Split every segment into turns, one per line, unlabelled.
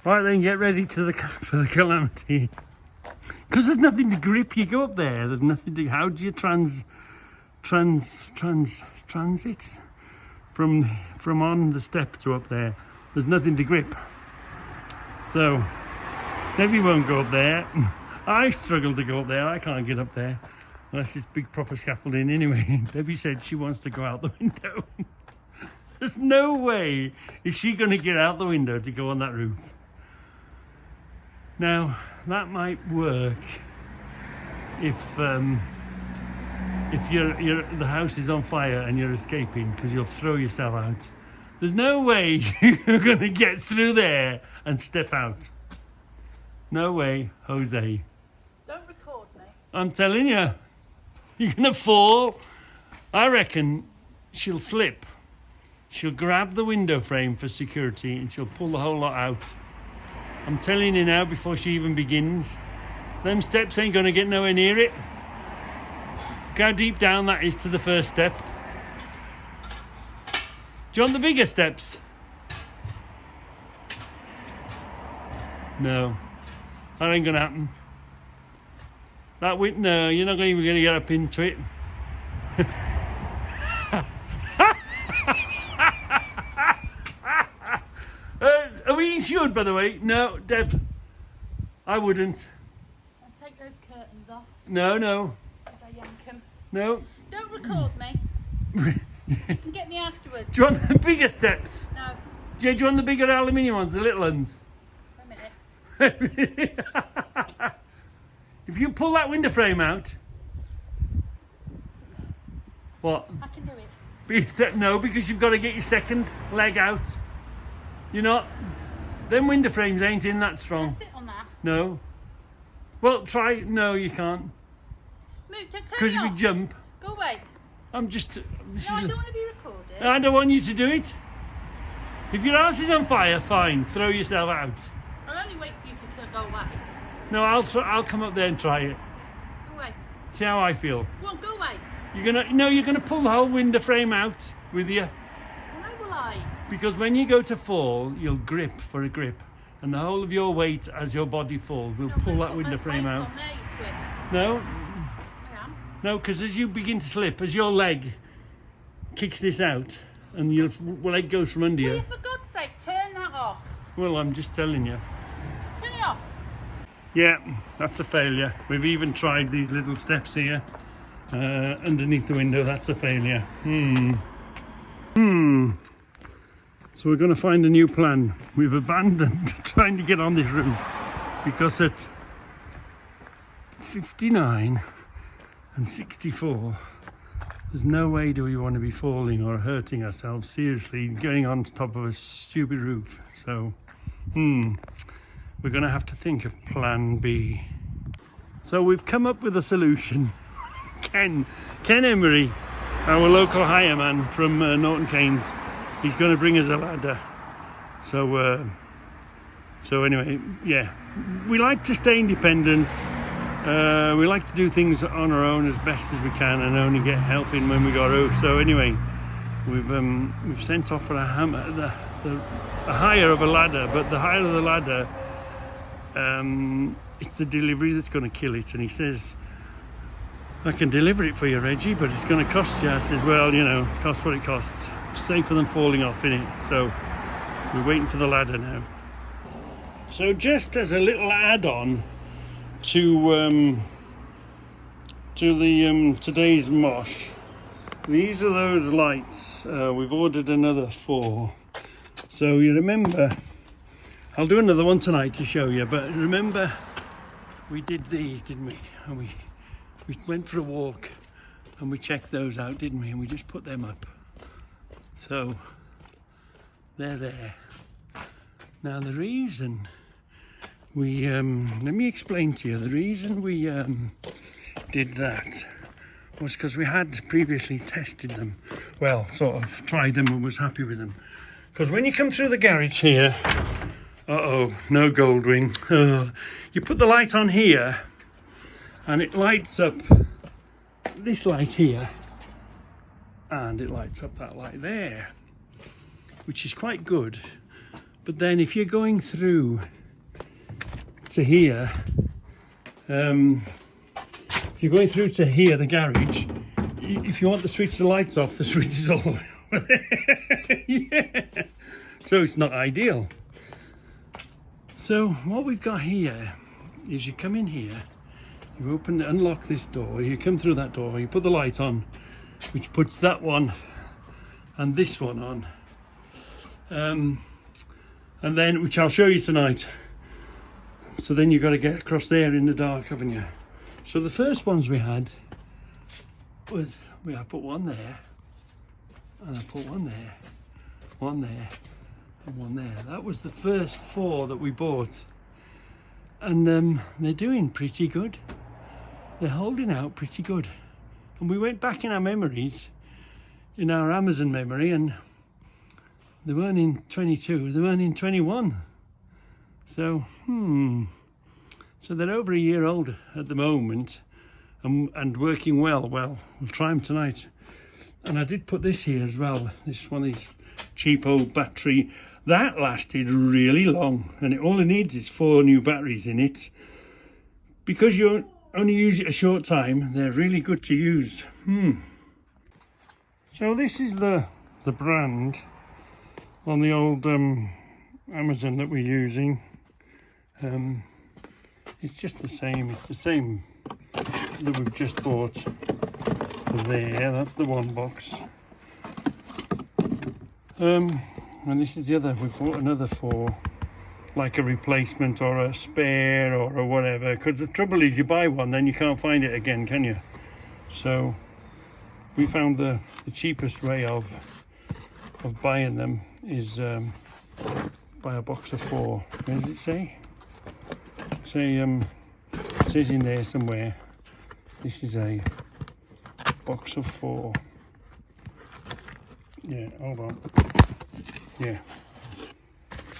Right then, get ready for the calamity. Because there's nothing to grip. You go up there. There's nothing to. How do you transit from on the step to up there? There's nothing to grip. So Debbie won't go up there. I struggle to go up there. I can't get up there unless it's big proper scaffolding anyway. Debbie said she wants to go out the window. There's no way is she going to get out the window to go on that roof. Now that might work if the house is on fire and you're escaping, because you'll throw yourself out. There's no way you're going to get through there and step out. No way, Jose.
Don't record me.
I'm telling you, you're going to fall. I reckon she'll slip. She'll grab the window frame for security and she'll pull the whole lot out. I'm telling you now, before she even begins. Them steps ain't going to get nowhere near it. Look how deep down that is to the first step. Do you want the bigger steps? No. That ain't going to happen. No, you're not even going to get up into it. Are we insured, by the way? No, Deb. I wouldn't.
I'll take those curtains off.
No.
As I yank them.
No.
Don't record me. You can get me afterwards.
Do you want the bigger steps?
No.
Do you want the bigger aluminium ones, the little ones?
Wait a minute.
If you pull that window frame out. What?
I can do it.
No, because you've got to get your second leg out. You're not. Them window frames ain't in that
Can I
strong.
sit on that?
No. Well, try. No, you can't.
Move, turn
Because
me
if you
off.
jump.
Go away.
I'm just.
No, I don't want to be recorded.
I don't want you to do it. If your house is on fire, fine. Throw yourself out.
I'll only wait for you to go away.
No, I'll come up there and try it.
Go away.
See how I feel.
Go on, go away.
You're gonna pull the whole window frame out with you.
Why will I?
Because when you go to fall, you'll grip for a grip, and the whole of your weight as your body falls will pull that window frame out.
On there, you twit.
No,
I am.
no, because as you begin to slip, as your leg kicks this out, and your leg goes from under
Will
you.
you, for God's sake, turn that off?
Well, I'm just telling you.
Turn it off.
Yeah, that's a failure. We've even tried these little steps here underneath the window. That's a failure. So we're going to find a new plan. We've abandoned trying to get on this roof because at 59 and 64, there's no way do we want to be falling or hurting ourselves seriously going on top of a stupid roof. So, we're going to have to think of plan B. So we've come up with a solution. Ken Emery, our local hire man from Norton Keynes, he's going to bring us a ladder. So anyway, yeah, we like to stay independent. We like to do things on our own as best as we can and only get help in when we got out. So anyway, we've sent off for a hire of a ladder, but the hire of the ladder, it's the delivery that's going to kill it. And he says, I can deliver it for you, Reggie, but it's going to cost you. I says, well, cost what it costs. Safer than falling off, innit? So we're waiting for the ladder now. So just as a little add-on to the today's mosh, these are those lights. We've ordered another 4. So you remember, I'll do another one tonight to show you, but remember we did these, didn't we? And we went for a walk and we checked those out, didn't we? And we just put them up. So they're there. Now the reason we let me explain to you. The reason we did that was because we had previously tested them. Well, sort of tried them and was happy with them. Because when you come through the garage here, no Goldwing. You put the light on here and it lights up this light here and it lights up that light there, which is quite good. But then if you're going through to here, if you're going through to here, the garage, if you want to switch the lights off, the switch is all yeah. So it's not ideal. So what we've got here is you come in here, you unlock this door, you come through that door, you put the light on, which puts that one and this one on, and then, which I'll show you tonight. So then you've got to get across there in the dark, haven't you? So the first ones we had was, I put one there, and I put one there, one there, and one there. That was the first 4 that we bought, and they're doing pretty good. They're holding out pretty good. And we went back in our memories, in our Amazon memory, and they weren't in 22, they weren't in 21. So so they're over a year old at the moment, and working well. Well, we'll try them tonight. And I did put this here as well, this one is cheap old battery. That lasted really long, and all it needs is 4 new batteries in it. Because you only use it a short time, they're really good to use. So this is the brand on the old Amazon that we're using. It's just the same, it's the same that we've just bought there. That's the one box, and this is the other. We bought another 4, like a replacement or a spare or a whatever, because the trouble is you buy one then you can't find it again, can you? So we found the cheapest way of buying them is buy a box of 4. Where does it say? It says in there somewhere, this is a box of 4. Yeah, hold on. Yeah,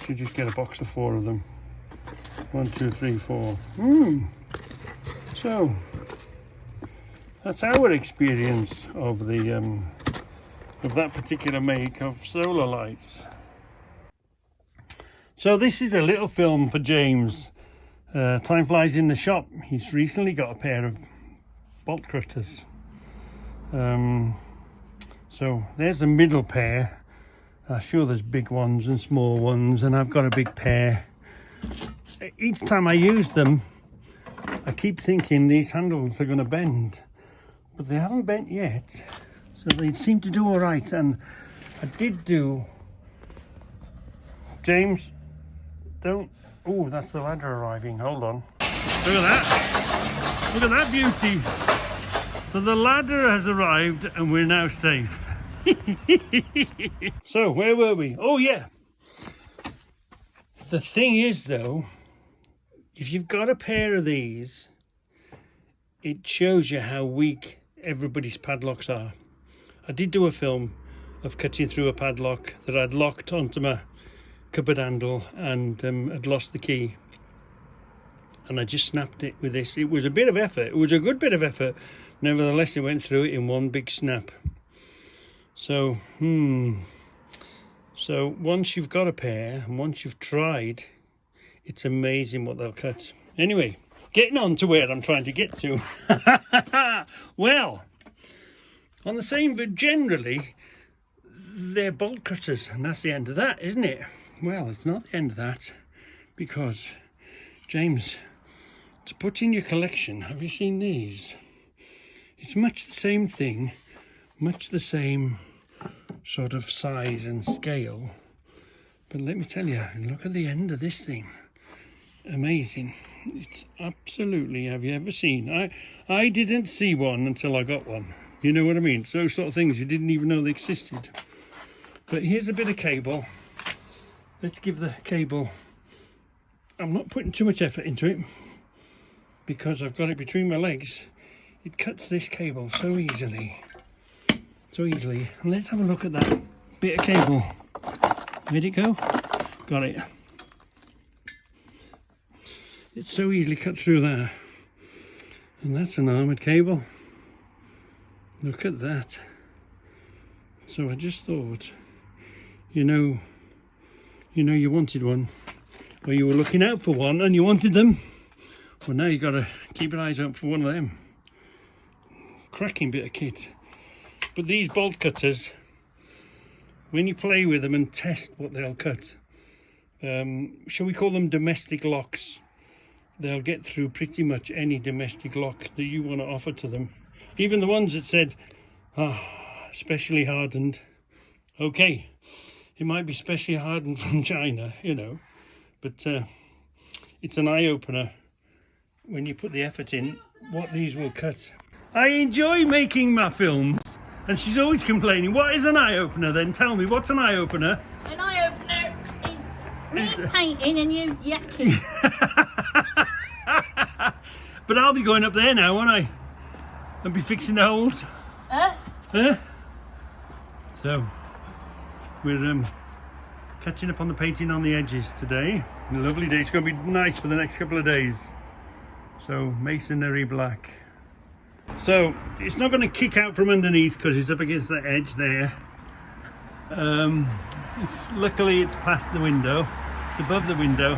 should just get a box of 4 of them. 1, 2, 3, 4. So that's our experience of the of that particular make of solar lights. So this is a little film for James. Time flies in the shop. He's recently got a pair of bolt cutters. So there's a middle pair. I'm sure there's big ones and small ones, and I've got a big pair. Each time I use them, I keep thinking these handles are going to bend, but they haven't bent yet. So they seem to do all right. And I did do, James, don't, oh, that's the ladder arriving. Hold on. Look at that. Look at that beauty. So the ladder has arrived and we're now safe. So where were we? Oh yeah. The thing is though, if you've got a pair of these, it shows you how weak everybody's padlocks are. I did do a film of cutting through a padlock that I'd locked onto my cupboard handle and had lost the key, and I just snapped it with this. It was a bit of effort, it was a good bit of effort, nevertheless it went through it in one big snap. So so once you've got a pair and once you've tried, it's amazing what they'll cut. Anyway, getting on to where I'm trying to get to. Well, on the same, but generally they're bolt cutters, and that's the end of that, isn't it? Well, it's not the end of that, because James, to put in your collection, have you seen these? It's much the same thing, much the same sort of size and scale, but let me tell you, look at the end of this thing. Amazing. It's absolutely, have you ever seen? I didn't see one until I got one. You know what I mean? Those sort of things you didn't even know they existed. But here's a bit of cable. Let's give the cable, I'm not putting too much effort into it because I've got it between my legs. It cuts this cable so easily. And let's have a look at that bit of cable. Where'd it go? Got it. It so easily cut through there. And that's an armoured cable. Look at that. So I just thought, you know, you know you wanted one, or you were looking out for one and you wanted them. Well, now you got to keep your eyes out for one of them. Cracking bit of kit. But these bolt cutters, when you play with them and test what they'll cut, shall we call them domestic locks, they'll get through pretty much any domestic lock that you want to offer to them. Even the ones that said, specially hardened. Okay, it might be specially hardened from China, you know, but it's an eye-opener when you put the effort in what these will cut. I enjoy making my films, and she's always complaining. What is an eye-opener then? Tell me, what's an eye-opener?
An eye-opener is me painting and you yakking.
But I'll be going up there now, won't I? I'll be fixing the holes. Huh? So, we're catching up on the painting on the edges today. A lovely day. It's going to be nice for the next couple of days. So, masonry black. So, it's not going to kick out from underneath because it's up against the edge there. Luckily, it's past the window. It's above the window.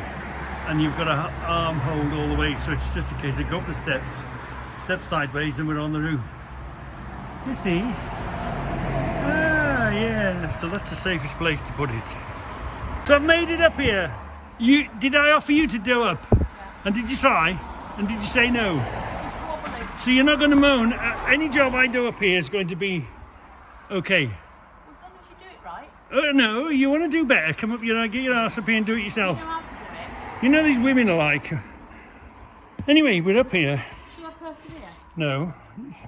And you've got an arm hold all the way. So, it's just a case of go up the steps, step sideways, and we're on the roof. You see? Yeah, so that's the safest place to put it. So I've made it up here. Did I offer you to do up?
Yeah.
And did you try? And did you say no?
It's wobbly.
So you're not going to moan. Any job I do up here is going to be okay.
Well, as long as you do it right.
No, you want to do better. Come up, get your ass up here and do it yourself.
You know how to do it.
You know these women are like. Anyway, we're up here.
Shall I persevere?
No.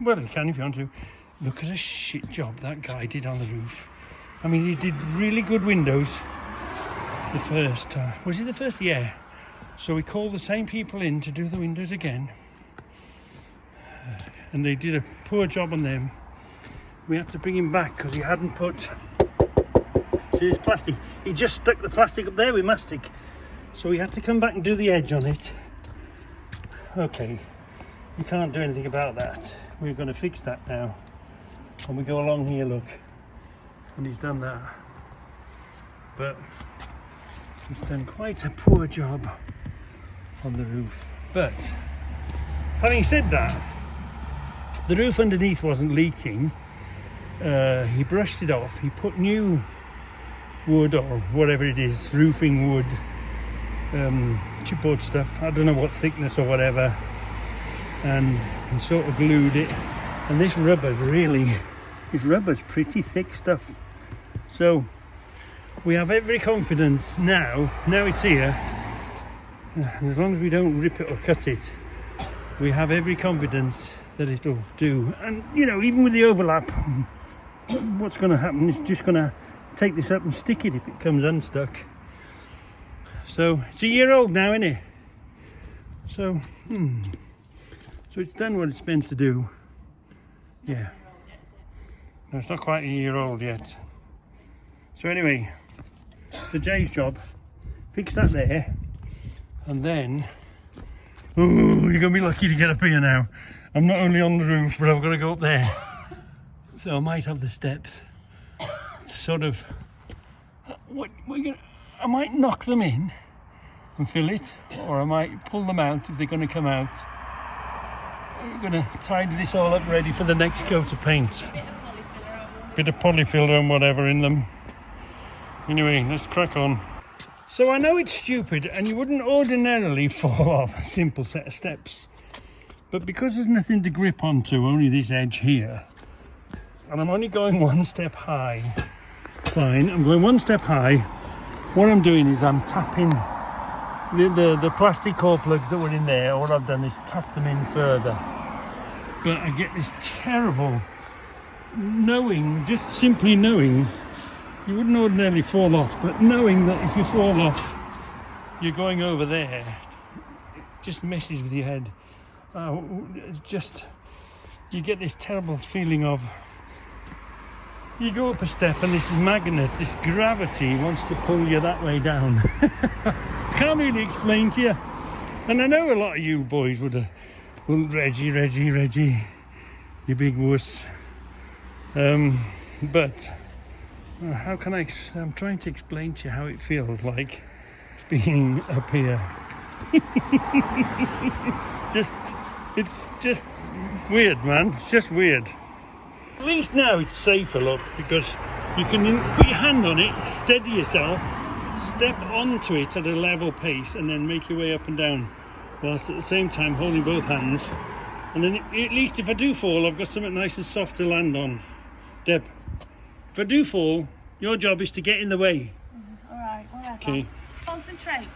Well, you can if you want to. Look at a shit job that guy did on the roof. I mean, he did really good windows the first time. Was it the first? Yeah. So we called the same people in to do the windows again. And they did a poor job on them. We had to bring him back because he hadn't put... See this plastic? He just stuck the plastic up there with mastic. So we had to come back and do the edge on it. Okay. You can't do anything about that. We're going to fix that now. And we go along here, look, and he's done that, but he's done quite a poor job on the roof. But having said that, the roof underneath wasn't leaking. He brushed it off, he put new wood or whatever it is, roofing wood, chipboard stuff, I don't know what thickness or whatever, and he sort of glued it. And this rubber's pretty thick stuff. So we have every confidence now it's here. And as long as we don't rip it or cut it, we have every confidence that it'll do. And you know, even with the overlap, what's going to happen is just going to take this up and stick it if it comes unstuck. So it's a year old now, isn't it? So, so it's done what it's meant to do. Yeah. No, it's not quite a year old yet. So anyway, the Jay's job, fix that there, and then, ooh, you're going to be lucky to get up here now. I'm not only on the roof, but I've got to go up there. So I might have the steps to sort of, I might knock them in and fill it, or I might pull them out if they're going to come out. We're going to tidy this all up ready for the next coat of paint. Bit of polyfiller and whatever in them. Anyway, let's crack on. So I know it's stupid and you wouldn't ordinarily fall off a simple set of steps. But because there's nothing to grip onto, only this edge here, and I'm only going one step high, fine, I'm going one step high. What I'm doing is I'm tapping the plastic core plugs that were in there. What I've done is tap them in further. But I get this terrible knowing, just simply knowing, you wouldn't ordinarily fall off, but knowing that if you fall off, you're going over there, it just messes with your head. It's just, you get this terrible feeling of, you go up a step and this magnet, this gravity wants to pull you that way down. Can't really explain to you. And I know a lot of you boys would Reggie, you big wuss. But How can I'm trying to explain to you how it feels like being up here. It's just weird, man. It's just weird. At least now it's safer, look, because you can put your hand on it, steady yourself, step onto it at a level pace, and then make your way up and down, whilst at the same time holding both hands. And then at least if I do fall, I've got something nice and soft to land on. Deb, if I do fall, your job is to get in the way.
All right, whatever.
Okay.
Concentrate.